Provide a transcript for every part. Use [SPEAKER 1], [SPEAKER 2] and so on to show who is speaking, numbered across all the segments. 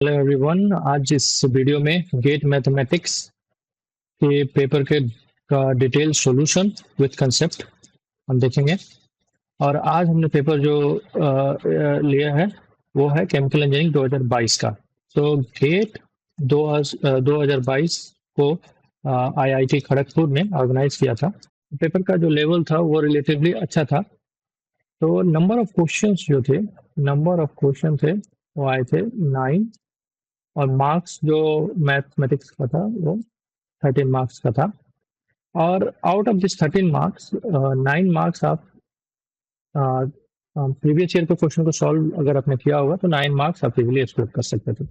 [SPEAKER 1] Hello everyone. आज इस video में गेट मैथमेटिक्स के पेपर के का डिटेल सॉल्यूशन विद कंसेप्ट हम देखेंगे। और आज हमने पेपर जो लिया है वो है केमिकल इंजीनियरिंग 2022 का। तो गेट 2022 को आईआईटी खड़गपुर ने ऑर्गेनाइज किया था। पेपर का जो लेवल था वो रिलेटिवली अच्छा था। तो नंबर ऑफ क्वेश्चन थे वो आए थे 9। और मार्क्स जो मैथमेटिक्स का था वो 13 मार्क्स का था। और out of this 13 marks 9 marks आप प्रीवियस ईयर के क्वेश्चन को सॉल्व अगर आपने किया होगा तो 9 मार्क्स आप इजीली स्कोर कर सकते थे।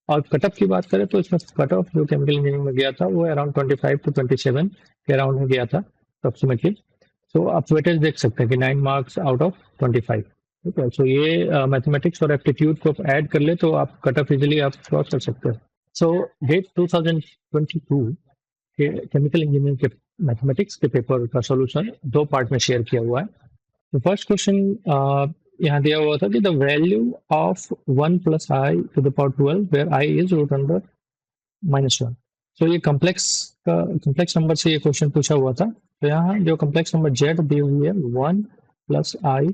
[SPEAKER 1] और कट ऑफ की बात करें तो इसमें कट ऑफ जो केमिकल इंजीनियरिंग में गया था वो अराउंड 25 टू 27 के अराउंड में गया था अप्रोक्सीमेटली। सो आप वेटेज देख सकते हैं कि 9 मार्क्स आउट ऑफ 25। ठीक है, सो ये मैथमेटिक्स और एप्टीट्यूड को ऐड कर ले तो आप कट ऑफ इजीली आप क्रॉस कर सकते हैं। सो गेट 2022 के केमिकल इंजीनियरिंग के मैथमेटिक्स के पेपर का सॉल्यूशन दो पार्ट में शेयर किया हुआ है। तो फर्स्ट क्वेश्चन यहाँ दिया हुआ था कि the value of 1 plus i to the power 12 where i is root under -1। तो ये कॉम्प्लेक्स नंबर से ये क्वेश्चन पूछा हुआ था। तो यहाँ जो कॉम्प्लेक्स नंबर जेड दी हुई है 1 प्लस आई,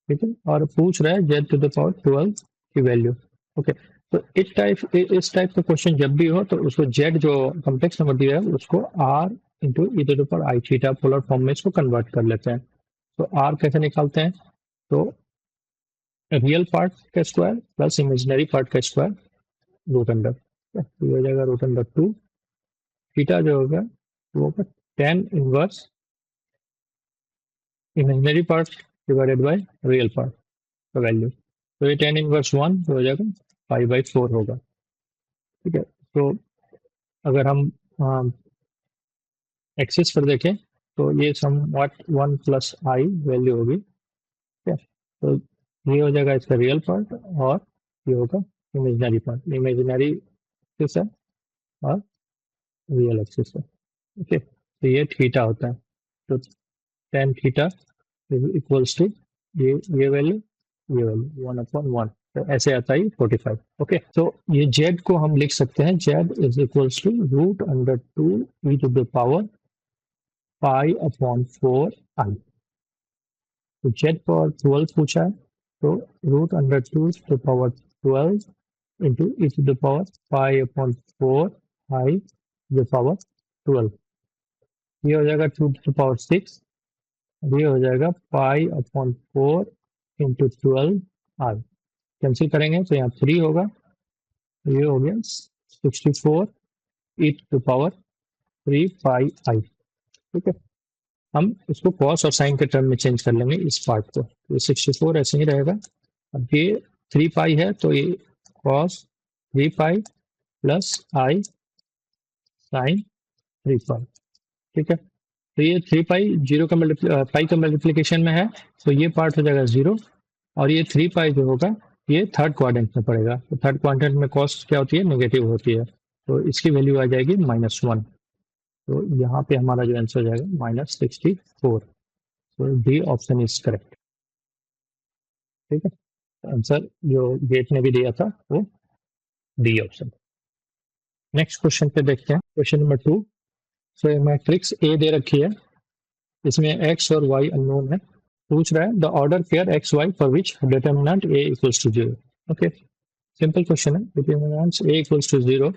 [SPEAKER 1] ठीक है, और पूछ रहा है जेड टू द पावर 12 की वैल्यू। ओके, तो इस टाइप का क्वेश्चन जब भी हो तो उसको जेड जो कॉम्प्लेक्स नंबर दिया है उसको r into e to the power i theta polar form में इसको कन्वर्ट कर लेते हैं। तो आर कैसे निकालते हैं? तो रियल पार्ट का स्क्वायर प्लस इमेजिनरी पार्ट का स्क्वायर रूट अंडर, तो ये हो जाएगा रूट अंडर 2। थीटा जो होगा वो होगा tan inverse imaginary part divided by real part का वैल्यू। तो ये tan इनवर्स 1 हो जाएगा 5/4 होगा। ठीक है, तो अगर हम एक्सिस पर देखें तो ये सम व्हाट 1 प्लस आई वैल्यू होगी। ठीक है, तो ये हो जाएगा इसका रियल पार्ट और ये होगा इमेजिनरी पार्ट। इमेजिनरी एक्सिस है और रियल एक्सिस है। ओके, तो ये थीटा होता है। तो tan थीटा इक्वल्स टू ये वैल्यू 1/1। तो ऐसे आता है 45। ओके, तो ये जेड को हम लिख सकते हैं z is equals to root under 2 e to the power pi upon 4 i. तो जेड पावर 12 पूछा है, तो root under 2 to the power 12 into e to the power pi upon 4 i to the power 12। ये हो जाएगा 2 to the power 6। ये हो जाएगा पाई अपॉन 4 इंटू 12 आई। कैंसिल करेंगे तो यहाँ 3 होगा। ये हो गया 64 ई टू पावर 3 पाई आई। ठीक है, हम इसको कॉस और साइन के टर्म में चेंज कर लेंगे इस पार्ट को। ये 64 ऐसे ही रहेगा। अब ये 3 पाई है तो ये कॉस 3 पाई प्लस आई साइन 3 पाई। ठीक है, तो ये 3 पाई जीरो का पाई का मल्टीप्लीकेशन में है तो ये पार्ट हो जाएगा 0। और ये 3 पाई जो होगा ये थर्ड क्वाड्रेंट में पड़ेगा। तो थर्ड क्वाड्रेंट में कॉस्ट क्या होती है? नेगेटिव होती है। तो इसकी वैल्यू आ जाएगी -1। तो यहाँ पे हमारा जो आंसर हो जाएगा -64। तो डी ऑप्शन इज करेक्ट। ठीक है, आंसर जो गेट ने भी दिया था वो डी ऑप्शन। नेक्स्ट क्वेश्चन पे देखते हैं, question number 2। So matrix A दे रखी है, इसमें एक्स और वाई अननोन है। पूछ रहा है the order pair x y for which determinant A equals to 0। Okay, simple question है। Determinants A equals to 0,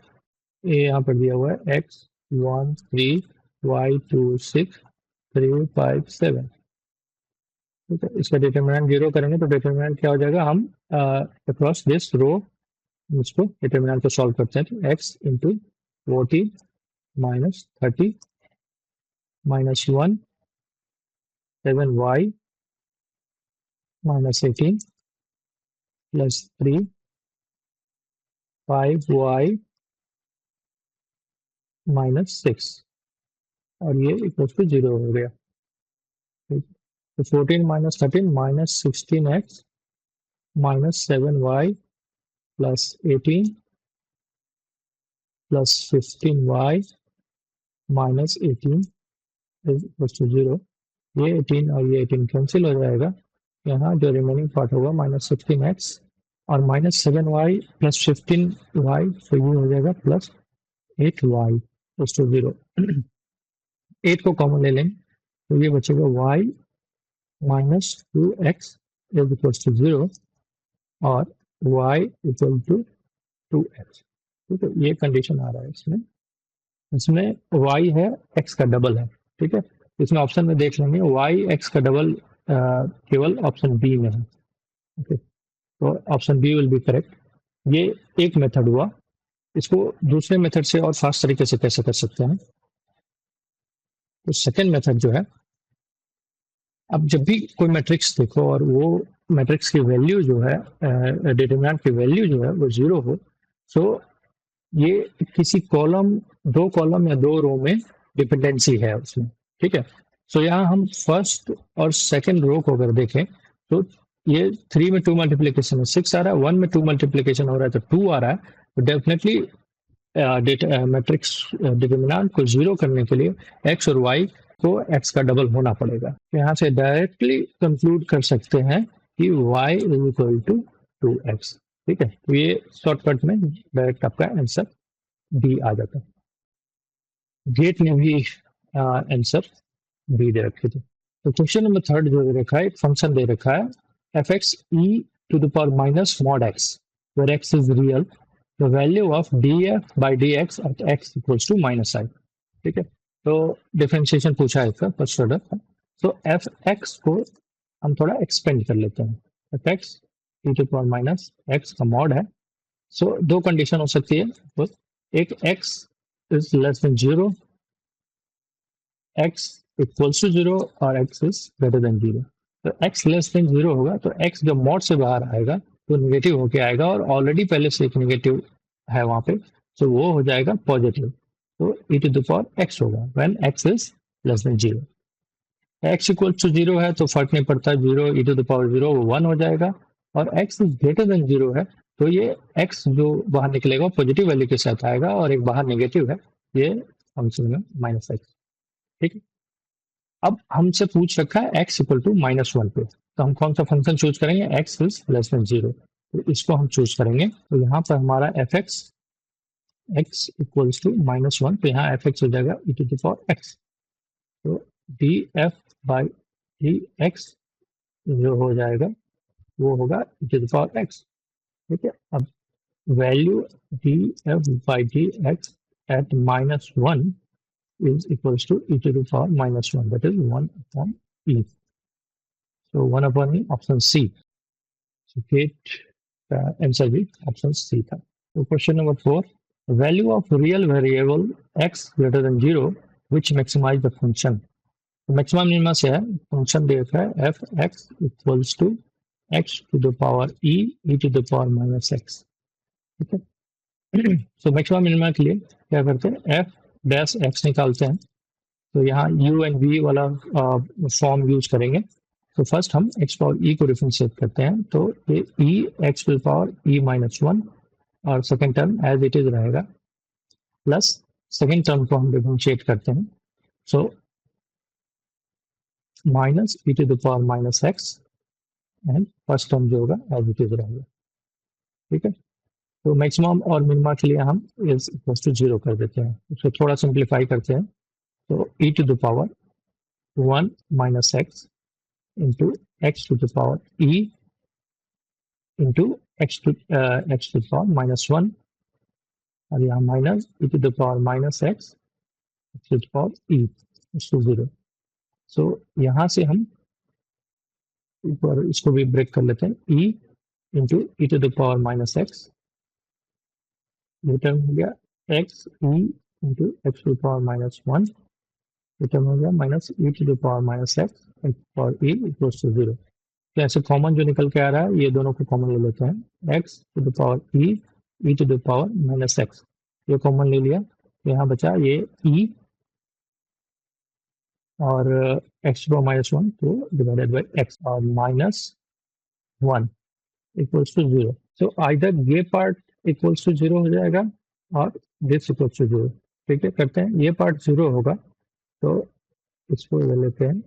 [SPEAKER 1] A यहाँ पर दिया हुआ है एक्स 1 3 वाई 2 6 3 5 7। ठीक है, इसका डिटर्मिनेंट 0 करेंगे तो डिटर्मिनेंट क्या हो जाएगा? हम अक्रॉस दिस रो इसको डिटर्मिनेंट को सॉल्व करते हैं। तो x into 14 minus 30 minus 1 7 y minus 18 plus 3 5 y minus 6 और ये इक्वल टू 0 हो गया। तो 14 minus 13 minus 16x minus 7y plus 18 plus 15y minus 18 equal to 0। ये 18 और ये 18 कैंसिल हो जाएगा। यहाँ जो रिमेनिंग पार्ट होगा -16x और -7y प्लस 15y, तो ये हो जाएगा प्लस 8y इक्वल्स टू 0। 8 को कॉमन ले लेंगे तो ये बचेगा y minus 2x is equals to 0 और y इक्वल टू 2x। ठीक है, ये कंडीशन आ रहा है इसमें। इसमें y है x का डबल है। ठीक है, इसमें ऑप्शन में देख लेंगे y x का डबल केवल ऑप्शन बी में है। ओके, तो option B will be correct. ये एक मेथड हुआ। इसको दूसरे मेथड से और फास्ट तरीके से कैसे कर सकते हैं? तो सेकेंड मेथड जो है, अब जब भी कोई मैट्रिक्स देखो और वो मैट्रिक्स की वैल्यू जो है, डिटरमिनेंट की वैल्यू जो है वो 0 हो, तो ये किसी कॉलम, दो कॉलम या दो रो में डिपेंडेंसी है उसमें। ठीक है, सो यहाँ हम फर्स्ट और सेकंड रो को अगर देखें तो ये 3 में 2 मल्टीप्लीकेशन में 6 आ रहा है, 1 में 2 मल्टीप्लीकेशन हो रहा है तो 2 आ रहा है। तो डेफिनेटली मैट्रिक्स डिटरमिनेंट को 0 करने के लिए x और y को x का डबल होना पड़ेगा। तो यहाँ से डायरेक्टली कंक्लूड कर सकते हैं कि y is equal to 2x। ठीक है, तो ये शॉर्टकट में डायरेक्ट आपका आंसर बी आ जाता है। गेट ने भी आंसर बी दे रखे थे। तो क्वेश्चन नंबर थर्ड जो दे रखा है, एक फंक्शन दे रखा है fx e to the power minus mod x, where x is real, the value of df by dx at x equals to minus I। ठीक है, तो डिफरेंशिएशन पूछा है इसका फर्स्ट ऑर्डर। तो एफ एक्स को हम थोड़ा एक्सपेंड कर लेते हैं। F x e to power minus x का मॉड है। सो दो कंडीशन हो सकती है। तो एक x is less than 0, x equals to 0 और x इज ग्रेटर देन 0। तो x लेस देन 0 होगा तो x जब मॉड से बाहर आएगा तो निगेटिव होके आएगा, और ऑलरेडी पहले से एक निगेटिव है वहां पे, तो वो हो जाएगा पॉजिटिव। तो e to the power x होगा when x is less than 0। x equals to 0 है तो फर्क नहीं पड़ता, 0 e टू द पावर 0 वो 1 हो जाएगा। और x इज ग्रेटर देन 0 है तो ये x जो बाहर निकलेगा पॉजिटिव वैल्यू के साथ आएगा, और एक बाहर नेगेटिव है, ये फंक्शन में माइनस एक्स। ठीक है, अब हमसे पूछ रखा है x इक्वल टू -1 पे, तो हम कौन सा फंक्शन चूज करेंगे? x इज लेस देन 0, तो इसको हम चूज करेंगे। तो यहाँ पर हमारा f x x equals to -1, तो यहाँ एफ एक्स हो जाएगा e to the power x। तो d f by d x जो हो जाएगा वो होगा e to the power x। ठीक है, अब value d f by d x at -1 is equals to e to the power -1, that is 1 upon e. So 1 upon e, option C. So gate answer भी option C था। So question number 4, value of real variable x greater than 0 which maximize the function। तो maximum minimum से है, function दे रखा है f x equals to x to the power e to the power -x। ठीक है, so maximum minimum के लिए क्या करते हैं, f डैश x निकालते हैं। तो यहाँ u एंड v वाला फॉर्म यूज करेंगे। तो फर्स्ट हम x पावर e को डिफरेंशिएट करते हैं, तो ये e x to power e -1 और second term as it is रहेगा, प्लस सेकेंड टर्म को हम डिफरेंशिएट करते हैं। So minus e to the power -x and first term जो होगा एज इट इज रहेगा। ठीक है, तो मैक्सिमम और मिनिमा के लिए हम इज इक्वल टू 0 कर देते हैं। उसको थोड़ा सिंप्लीफाई करते हैं, तो e to the power 1 -x into x to the power e into x to the power -1, और यहाँ minus e to the power -x to the power e to 0। सो यहाँ से हम ऊपर इसको भी ब्रेक कर लेते हैं, e into e to the power -x, ये टर्म हो गया x e into x to the power -1, ये टर्म हो गया minus e to the power -x और e equals to 0। तो ऐसे कॉमन जो निकल के आ रहा है ये दोनों को कॉमन ले लेते हैं, x to the power e to the power -x, ये कॉमन ले लिया। यहाँ बचा ये e और x टू पावर -1 तो डिवाइडेड बाय x और -1 इक्वल्स टू 0। सो आइदर ये पार्ट इक्वल्स टू 0 हो जाएगा और दिस इक्वल्स टू 0। ठीक है, करते हैं, ये पार्ट 0 होगा तो इसको ले लेते हैं,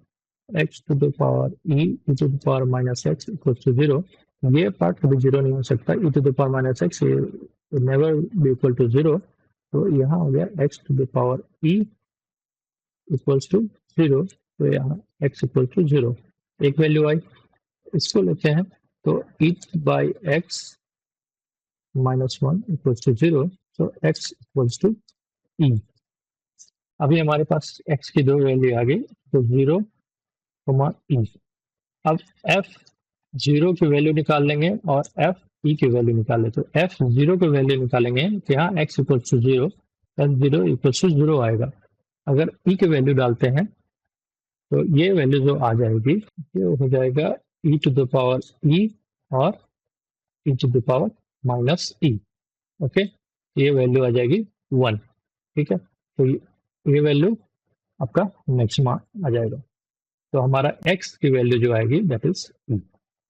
[SPEAKER 1] x to the power e to the power -x equals to 0, ये पार्ट कभी जीरो नहीं हो सकता, e to the power minus x never be equal to zero. तो यहाँ हो गया x to the power e equals to zero, तो यहाँ x इक्वल टू जीरो, एक वैल्यू आई, इसको लेते हैं तो e by x minus one equals to zero, तो x इक्वल्स टू e। अभी हमारे पास x की दो वैल्यू आ गई, तो जीरो ई। अब f जीरो की वैल्यू निकाल लेंगे और f ई की वैल्यू निकालें, तो f जीरो की वैल्यू निकालेंगे तो यहाँ x equal to zero, f zero equal to zero आएगा। अगर e की वैल्यू डालते हैं तो ये वैल्यू जो आ जाएगी ये हो जाएगा e to the power e और e to the power minus e। Okay, ये वैल्यू आ जाएगी 1। ठीक है, तो ये वैल्यू आपका मैक्सिमा आ जाएगा। तो हमारा x की वैल्यू जो आएगी दैट इज e।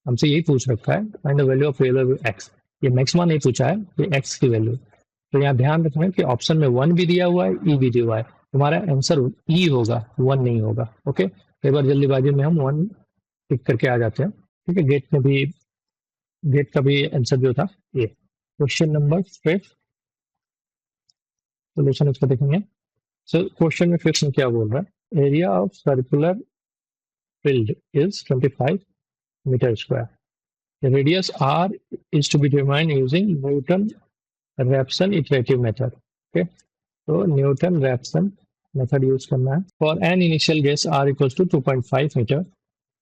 [SPEAKER 1] हमसे यही पूछ रखा है find the value of variable x, ये मैक्सिमा नहीं पूछा है, ये x की वैल्यू। तो यहाँ ध्यान रखना कि ऑप्शन में 1 भी दिया हुआ है, e भी दिया हुआ है, हमारा आंसर e होगा, 1 नहीं होगा। ओके, कई बार जल्दीबाजी में हम 1 टिक करके आ जाते हैं। ठीक है, गेट का भी आंसर जो था ये। क्वेश्चन नंबर 5, सोल्यूशन इसका देखेंगे। सो क्वेश्चन में 5 में क्या बोल रहा है, area of circular field is 25 meter square. The radius r is to be determined using Newton-Raphson iterative method. Okay, so Newton-Raphson method use करना है। For an initial guess r equals to 2.5 meter,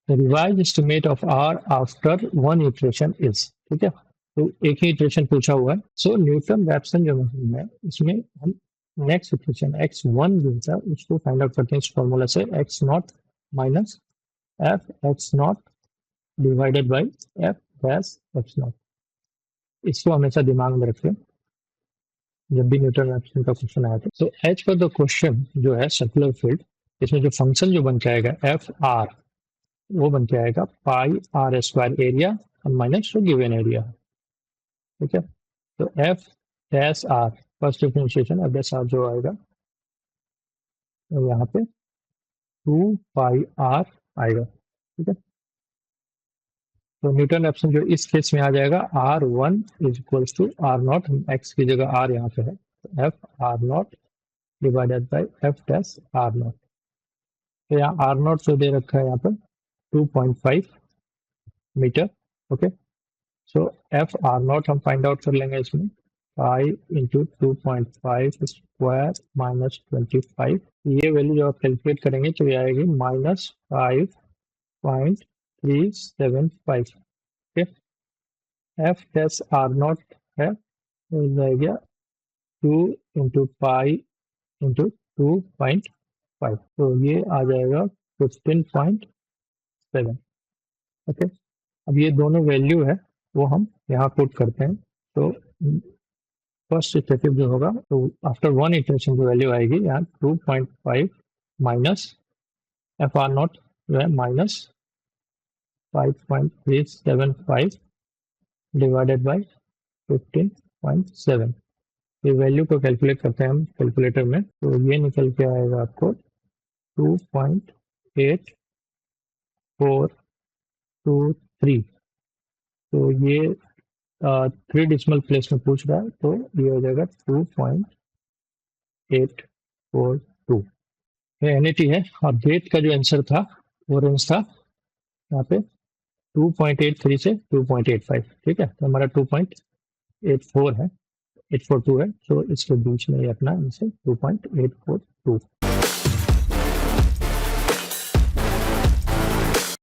[SPEAKER 1] the revised estimate of r after one iteration is। ठीक है, तो एक ही iteration पूछा हुआ है। सो Newton-Raphson जो मशीन है इसमें हम नेक्स्ट इटरेशन x1 जो होता है उसको फाइंड आउट करते हैं इस फॉर्मूला से, x not minus F x not divided by f dash x not. इसको हमेशा दिमाग में रखें जब भी न्यूटन रैप्सन का क्वेश्चन आया था। So as per the question जो है सर्कुलर फील्ड, इसमें जो फंक्शन जो बन के आएगा एफ आर, वो बन के आएगा पाई आर स्क्वायर एरिया और माइनस जो गिवन एरिया। ठीक है, तो f dash r first differentiation f dash r जो आएगा तो यहाँ पे 2 पाई आर आएगा। ठीक है, तो न्यूटन रैप्सन जो इस केस में आ जाएगा R1 is equals to r not, x की जगह आर यहाँ पे है, तो f r not divided by f dash r not. तो यहाँ आर नॉट जो दे रखा है यहाँ पर 2.5 metre. Okay, so f r not हम फाइंड आउट कर लेंगे इसमें, पाई इंटू 2.5 स्क्वायर माइनस 25। ये वैल्यू जब आप कैलकुलेट करेंगे तो ये आएगी minus 5.375। Okay, f dash r not है तो जाएगा 2 इंटू पाई इंटू 2.5, तो ये आ जाएगा 15.7। ओके, अब ये दोनों वैल्यू है वो हम यहाँ पुट करते हैं, तो फर्स्ट इटरेटिव जो होगा तो आफ्टर वन इटरेशन जो वैल्यू आएगी यहाँ 2.5 माइनस एफ आर नॉट जो है माइनस 5.375 डिवाइडेड बाई 15.7। ये वैल्यू को कैलकुलेट करते हैं हम कैलकुलेटर में, तो ये निकल के आएगा आपको 2.8423। तो ये 3 डिसिमल प्लेस में पूछ रहा है, तो ये हो जाएगा 2.842। ये एनएटी है और डेट का जो आंसर था वो रेंज था यहाँ पे 2.83 से 2.85। ठीक है, तो हमारा 2.84 है, 842 है, तो इसके बीच में ये अपना आंसर 2.842।